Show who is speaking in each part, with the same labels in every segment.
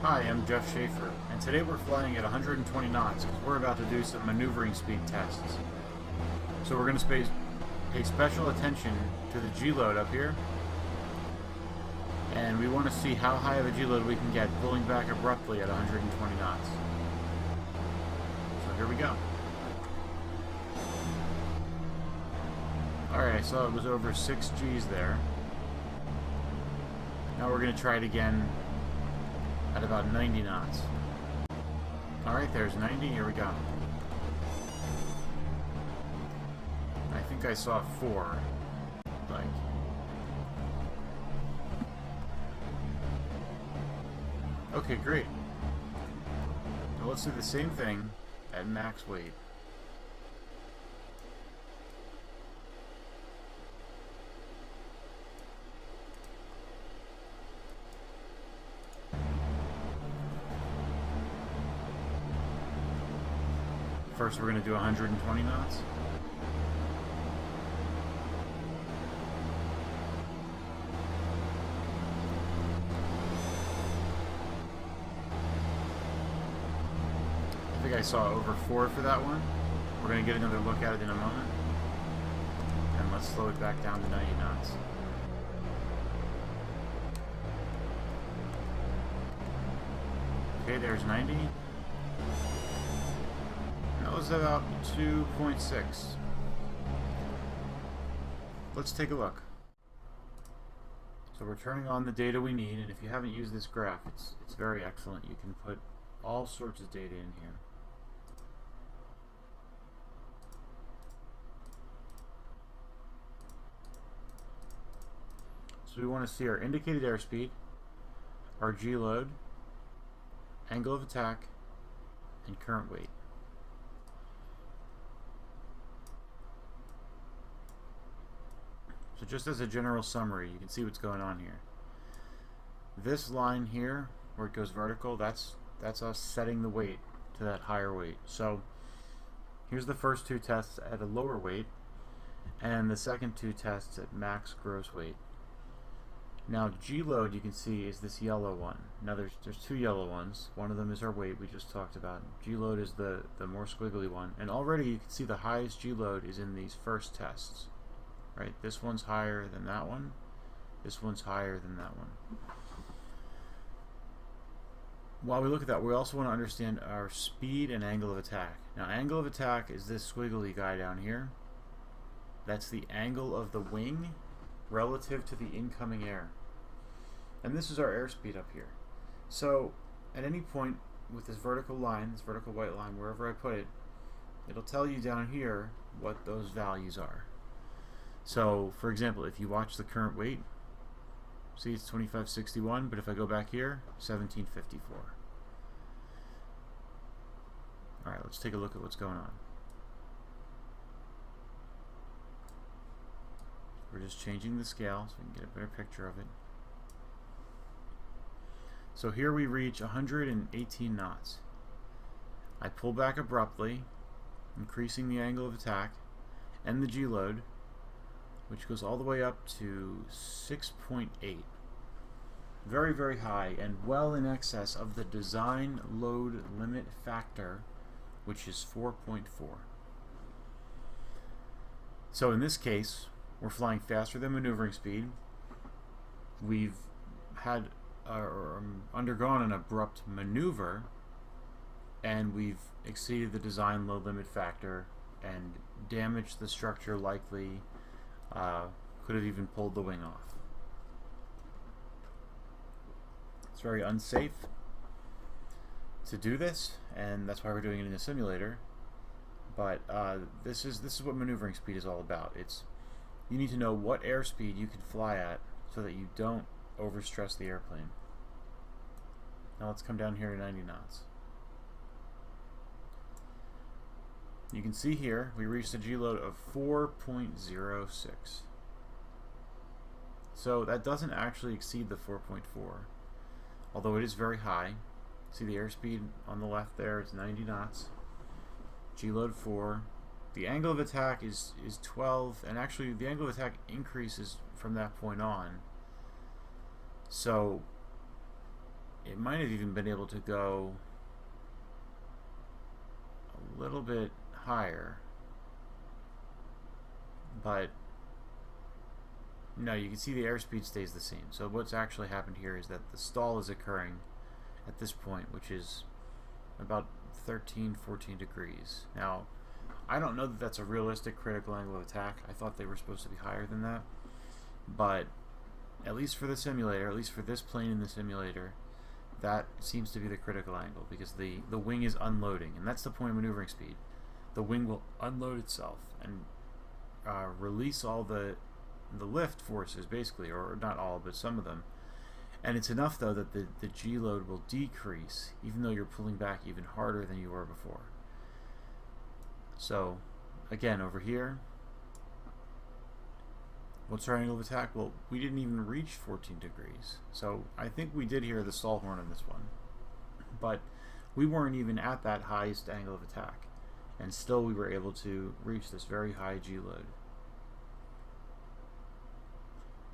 Speaker 1: Hi, I'm Jeff Schaefer, and today we're flying at 120 knots because we're about to do some maneuvering speed tests. So we're going to pay special attention to the G-load up here, and we want to see how high of a G-load we can get pulling back abruptly at 120 knots. So here we go. Alright, I saw it was over 6 Gs there. Now we're going to try it again at about 90 knots. Alright, there's 90, here we go. I think I saw 4. Like. Okay, great. Now let's do the same thing at max weight. First, we're going to do 120 knots. I think I saw over 4 for that one. We're going to get another look at it in a moment. And let's slow it back down to 90 knots. Okay, there's 90. That was about 2.6. Let's take a look. So we're turning on the data we need, and if you haven't used this graph, it's very excellent. You can put all sorts of data in here. So we want to see our indicated airspeed, our G-load, angle of attack, and current weight. So just as a general summary, you can see what's going on here. This line here, where it goes vertical, that's us setting the weight to that higher weight. So here's the first 2 tests at a lower weight, and the second 2 tests at max gross weight. Now G-load, you can see, is this yellow one. Now there's 2 yellow ones. One of them is our weight we just talked about. G-load is the more squiggly one, and already you can see the highest G-load is in these first tests. Right, this one's higher than that one. This one's higher than that one. While we look at that, we also want to understand our speed and angle of attack. Now, angle of attack is this squiggly guy down here. That's the angle of the wing relative to the incoming air. And this is our airspeed up here. So, at any point with this vertical line, this vertical white line, wherever I put it, it'll tell you down here what those values are. So, for example, if you watch the current weight, see it's 2561, but if I go back here, 1754. Alright, let's take a look at what's going on. We're just changing the scale so we can get a better picture of it. So here we reach 118 knots. I pull back abruptly, increasing the angle of attack and the G-load, which goes all the way up to 6.8. Very, very high, and well in excess of the design load limit factor, which is 4.4. So in this case, we're flying faster than maneuvering speed. We've had undergone an abrupt maneuver, and we've exceeded the design load limit factor and damaged the structure likely. Could have even pulled the wing off. It's very unsafe to do this, and that's why we're doing it in a simulator. But this is what maneuvering speed is all about. You need to know what airspeed you can fly at so that you don't overstress the airplane. Now let's come down here to 90 knots. You can see here we reached a G-load of 4.06. So that doesn't actually exceed the 4.4, although it is very high. See the airspeed on the left there, it's 90 knots. G-load 4. The angle of attack is 12, and actually the angle of attack increases from that point on. So it might have even been able to go a little bit higher, but no, you can see the airspeed stays the same. So what's actually happened here is that the stall is occurring at this point, which is about 13, 14 degrees. Now, I don't know that that's a realistic critical angle of attack. I thought they were supposed to be higher than that, but at least for the simulator, at least for this plane in the simulator, that seems to be the critical angle, because the wing is unloading, and that's the point of maneuvering speed. The wing will unload itself and release all the lift forces, basically, or not all, but some of them. And it's enough, though, that the G load will decrease, even though you're pulling back even harder than you were before. So, again, over here, what's our angle of attack? Well, we didn't even reach 14 degrees. So I think we did hear the stall horn on this one. But we weren't even at that highest angle of attack. And still we were able to reach this very high G load.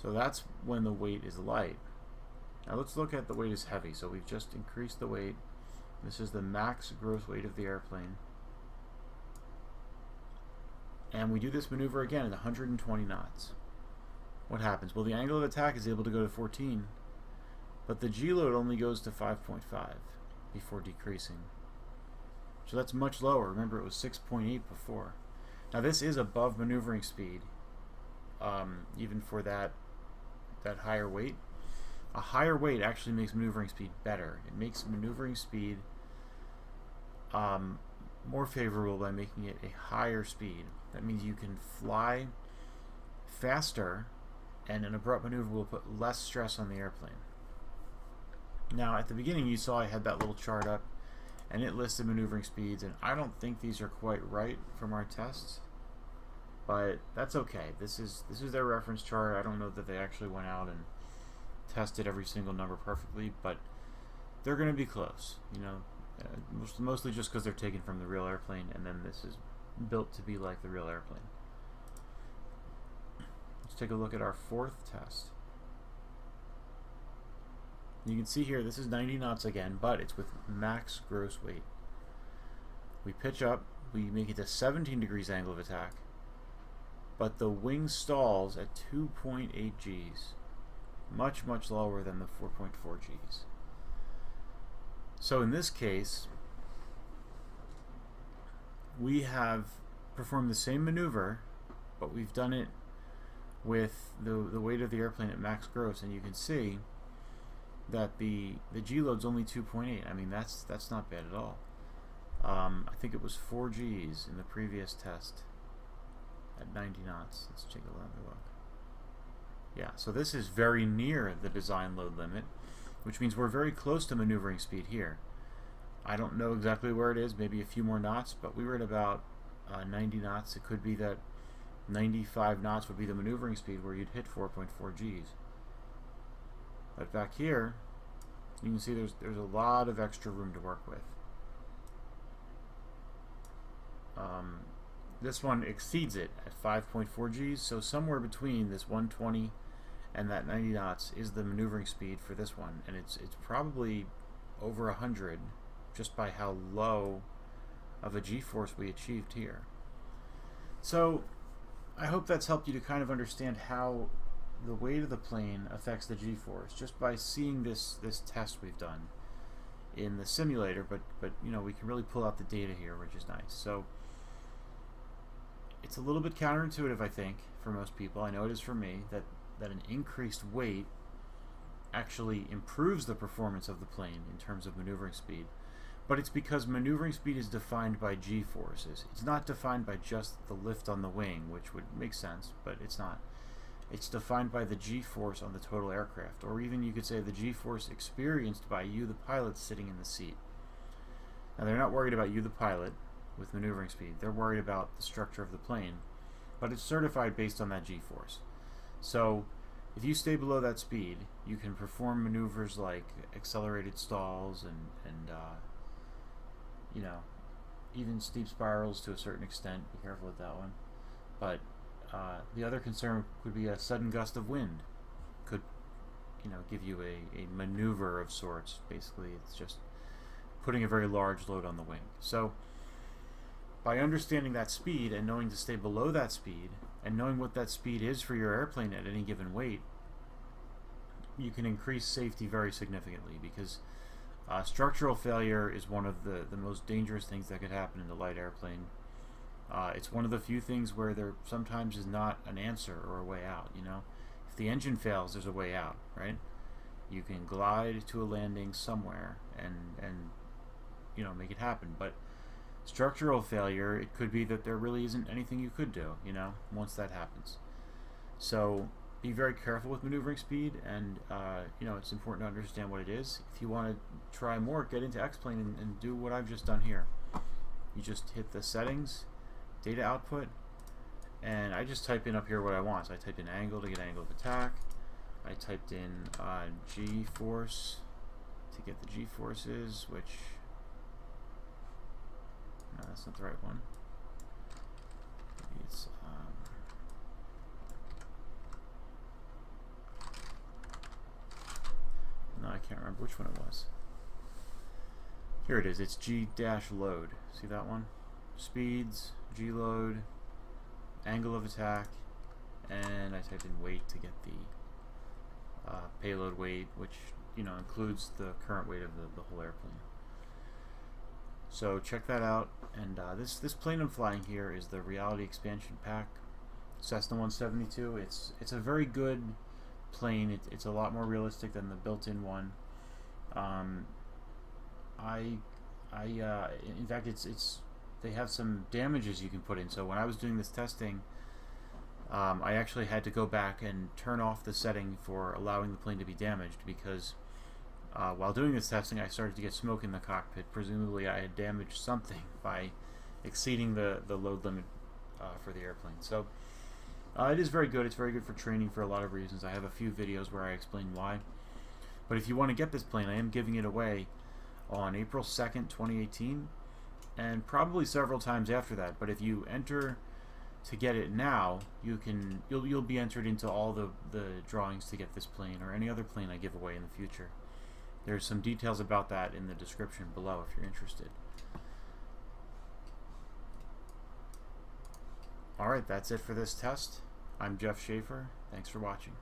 Speaker 1: So that's when the weight is light. Now let's look at the weight is heavy. So we've just increased the weight. This is the max gross weight of the airplane. And we do this maneuver again at 120 knots. What happens? Well, the angle of attack is able to go to 14, but the G load only goes to 5.5 before decreasing. So that's much lower. Remember, it was 6.8 before. Now this is above maneuvering speed, even for that higher weight. A higher weight actually makes maneuvering speed better. It makes maneuvering speed more favorable by making it a higher speed. That means you can fly faster, and an abrupt maneuver will put less stress on the airplane. Now, at the beginning, you saw I had that little chart up, and it listed maneuvering speeds, and I don't think these are quite right from our tests, but that's okay. This is their reference chart. I don't know that they actually went out and tested every single number perfectly, but they're going to be close. You know, mostly just because they're taken from the real airplane, and then this is built to be like the real airplane. Let's take a look at our fourth test. You can see here this is 90 knots again, but it's with max gross weight. We pitch up, we make it to 17 degrees angle of attack, but the wing stalls at 2.8 Gs, much lower than the 4.4 Gs. So in this case, we have performed the same maneuver, but we've done it with the weight of the airplane at max gross, and you can see that the G load's only 2.8. I mean, that's not bad at all. I think it was 4 Gs in the previous test at 90 knots. Let's take a look. Yeah, so this is very near the design load limit, which means we're very close to maneuvering speed here. I don't know exactly where it is, maybe a few more knots, but we were at about 90 knots. It could be that 95 knots would be the maneuvering speed where you'd hit 4.4 Gs. But back here, you can see there's a lot of extra room to work with. This one exceeds it at 5.4 Gs, so somewhere between this 120 and that 90 knots is the maneuvering speed for this one, and it's probably over 100 just by how low of a G-force we achieved here. So I hope that's helped you to kind of understand how the weight of the plane affects the G-force just by seeing this test we've done in the simulator, but you know, we can really pull out the data here, which is nice. So it's a little bit counterintuitive, I think, for most people. I know it is for me, that an increased weight actually improves the performance of the plane in terms of maneuvering speed. But it's because maneuvering speed is defined by G-forces. It's not defined by just the lift on the wing, which would make sense, but it's not. It's defined by the G-force on the total aircraft, or even you could say the G-force experienced by you, the pilot, sitting in the seat. Now, they're not worried about you, the pilot, with maneuvering speed. They're worried about the structure of the plane, but it's certified based on that G-force. So if you stay below that speed, you can perform maneuvers like accelerated stalls and you know, even steep spirals to a certain extent. Be careful with that one. But the other concern could be a sudden gust of wind. Could give you a maneuver of sorts. Basically, it's just putting a very large load on the wing. So by understanding that speed and knowing to stay below that speed and knowing what that speed is for your airplane at any given weight, you can increase safety very significantly, because structural failure is one of the most dangerous things that could happen in a light airplane. It's one of the few things where there sometimes is not an answer or a way out. If the engine fails, there's a way out, right? You can glide to a landing somewhere and make it happen. But structural failure, it could be that there really isn't anything you could do, once that happens. So be very careful with maneuvering speed, and it's important to understand what it is. If you want to try more, get into X-Plane and do what I've just done here. You just hit the settings, data output, and I just type in up here what I want. So I typed in angle to get angle of attack. I typed in G-force to get the G-forces, which no, that's not the right one. Maybe it's no, I can't remember which one it was. Here it is. It's G-load. See that one? Speeds, G-load, angle of attack, and I typed in weight to get the payload weight, which includes the current weight of the whole airplane. So check that out. And this plane I'm flying here is the Reality Expansion Pack Cessna 172. It's a very good plane. It's a lot more realistic than the built-in one. In fact, they have some damages you can put in. So when I was doing this testing, I actually had to go back and turn off the setting for allowing the plane to be damaged, because while doing this testing, I started to get smoke in the cockpit. Presumably, I had damaged something by exceeding the load limit for the airplane. So it is very good. It's very good for training for a lot of reasons. I have a few videos where I explain why. But if you want to get this plane, I am giving it away on April 2nd, 2018, and probably several times after that. But if you enter to get it now, you'll be entered into all the drawings to get this plane or any other plane I give away in the future. There's some details about that in the description below if you're interested. Alright, that's it for this test. I'm Jeff Schaefer. Thanks for watching.